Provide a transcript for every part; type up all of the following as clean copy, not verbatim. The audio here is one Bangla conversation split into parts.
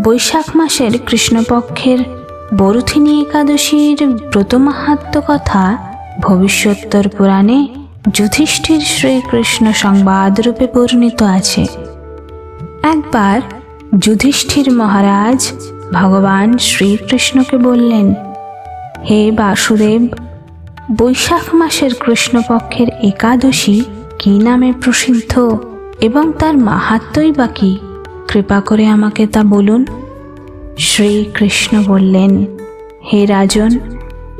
বৈশাখ মাসের কৃষ্ণপক্ষের বরুথিনী একাদশীর ব্রত মাহাত্ম্য কথা ভবিষ্যোত্তর পুরাণে যুধিষ্ঠির শ্রীকৃষ্ণ সংবাদ রূপে বর্ণিত আছে। একবার যুধিষ্ঠির মহারাজ ভগবান শ্রীকৃষ্ণকে বললেন, হে বাসুদেব, বৈশাখ মাসের কৃষ্ণপক্ষের একাদশী কি নামে প্রসিদ্ধ এবং তার মাহাত্ম্যই বা কি? কৃপা করে আমাকে তা বলুন। শ্রীকৃষ্ণ বললেন, হে রাজন,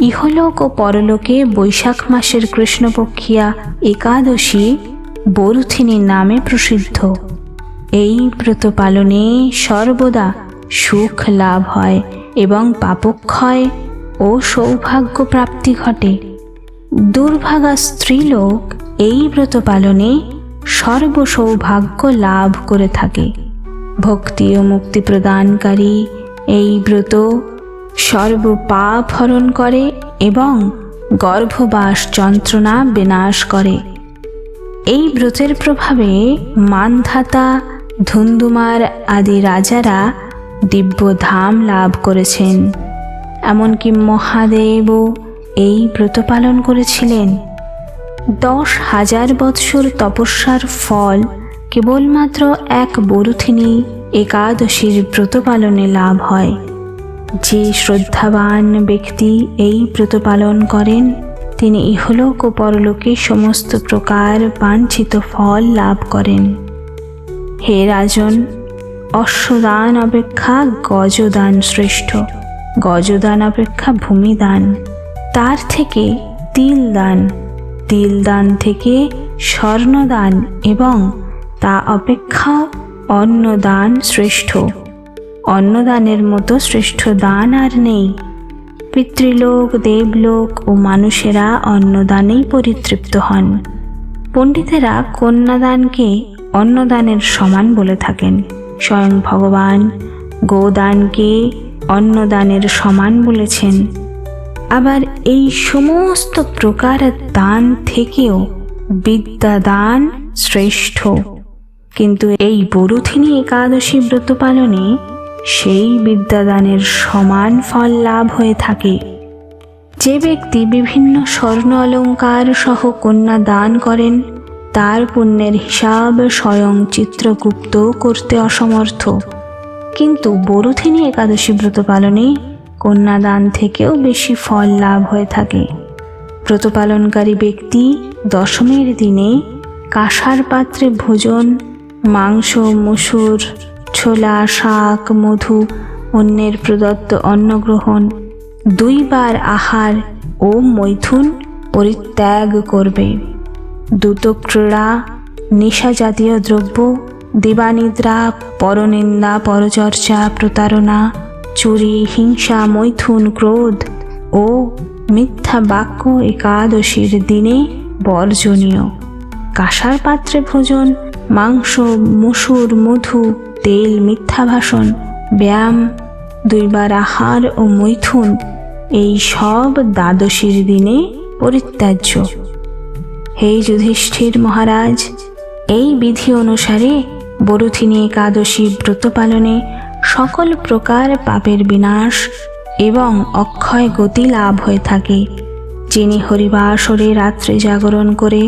ইহলোক ও পরলোকে বৈশাখ মাসের কৃষ্ণপক্ষিয়া একাদশী বরুথিনী নামে প্রসিদ্ধ। এই ব্রত পালনে সর্বদা সুখ লাভ হয় এবং পাপক্ষয় ও সৌভাগ্য প্রাপ্তি ঘটে। দুর্ভাগা স্ত্রীলোক এই ব্রত পালনে সর্বসৌভাগ্য লাভ করে থাকে। ভক্তি ও মুক্তি প্রদানকারী এই ব্রত সর্বপাপ হরণ করে এবং গর্ভবাস যন্ত্রণা বিনাশ করে। এই ব্রতের প্রভাবে মানধাতা, ধুন্ধুমার আদি রাজারা দিব্য ধাম লাভ করেছেন। এমনকি মহাদেবও এই ব্রত পালন করেছিলেন। 10,000 বৎসর তপস্যার ফল কেবলমাত্র এক বরুথিনী একাদশীর ব্রত পালনে লাভ হয়। যে শ্রদ্ধাবান ব্যক্তি এই ব্রত পালন করেন তিনি ইহলোক ও পরলোকে সমস্ত প্রকার বাঞ্ছিত ফল লাভ করেন। হে রাজন, অশ্বদান অপেক্ষা গজদান শ্রেষ্ঠ, গজদান অপেক্ষা ভূমিদান, তার থেকে তিলদান, তিলদান থেকে স্বর্ণদান এবং তা অপেক্ষা অন্নদান শ্রেষ্ঠ। অন্নদানের মতো শ্রেষ্ঠ দান আর নেই। পিতৃলোক, দেবলোক ও মানুষেরা অন্নদানেই পরিতৃপ্ত হন। পণ্ডিতেরা কন্যাদানকে অন্নদানের সমান বলে থাকেন। স্বয়ং ভগবান গোদানকে অন্নদানের সমান বলেছেন। আবার এই সমস্ত প্রকার দান থেকেও বিদ্যাদান শ্রেষ্ঠ। কিন্তু এই বরুথিনী একাদশী ব্রত পালনে সেই বিদ্যাদানের সমান ফল লাভ হয়ে থাকে। যে ব্যক্তি বিভিন্ন স্বর্ণ অলঙ্কার সহ কন্যা দান করেন তার পুণ্যের হিসাব স্বয়ং চিত্রগুপ্ত করতে অসমর্থ। কিন্তু বরুথিনী একাদশী ব্রত পালনে কন্যাদান থেকেও বেশি ফল লাভ হয়ে থাকে। ব্রত পালনকারী ব্যক্তি দশমীর দিনে কাঁসার পাত্রে ভোজন, মাংস, মসুর, ছোলা, শাক, মধু, অন্যের প্রদত্ত অন্নগ্রহণ, 2 বার আহার ও মৈথুন পরিত্যাগ করবে। দ্যুতক্রীড়া, নেশা জাতীয় দ্রব্য, দিবানিদ্রা, পরনিন্দা, পরচর্চা, প্রতারণা, চুরি, হিংসা, মৈথুন, ক্রোধ ও মিথ্যা বাক্য একাদশীর দিনে বর্জনীয়। কাঁসার পাত্রে ভোজন, মাংস, মসুর, মধু, তেল, মিথ্যা ভাষণ, ব্যায়াম, 2 বার আহার ও মৈথুন এই সব দ্বাদশীর দিনে পরিত্যাজ্য। হে যুধিষ্ঠির মহারাজ, এই বিধি অনুসারে বরুথিনী একাদশী ব্রত পালনে সকল প্রকার পাপের বিনাশ এবং অক্ষয় গতি লাভ হয়ে থাকে। যিনি হরিবাসরে রাত্রে জাগরণ করে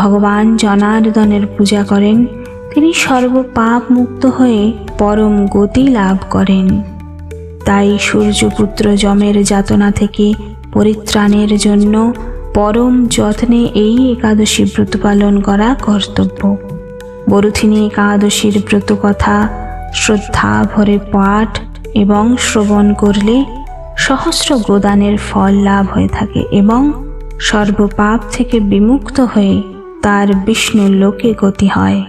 ভগবান জনার্দনের পূজা করেন তিনি সর্বপাপ মুক্ত হয়ে পরম গতি লাভ করেন। তাই সূর্যপুত্র যমের যাতনা থেকে পরিত্রাণের জন্য পরম যত্নে এই একাদশী ব্রত পালন করা কর্তব্য। বরুথিনী একাদশীর ব্রত কথা শ্রদ্ধা ভরে পাঠ এবং শ্রবণ করলে সহস্র গোদানের ফল লাভ হয়ে থাকে এবং সর্বপাপ থেকে বিমুক্ত হয়ে তার বিষ্ণু লোকে গতি হয়।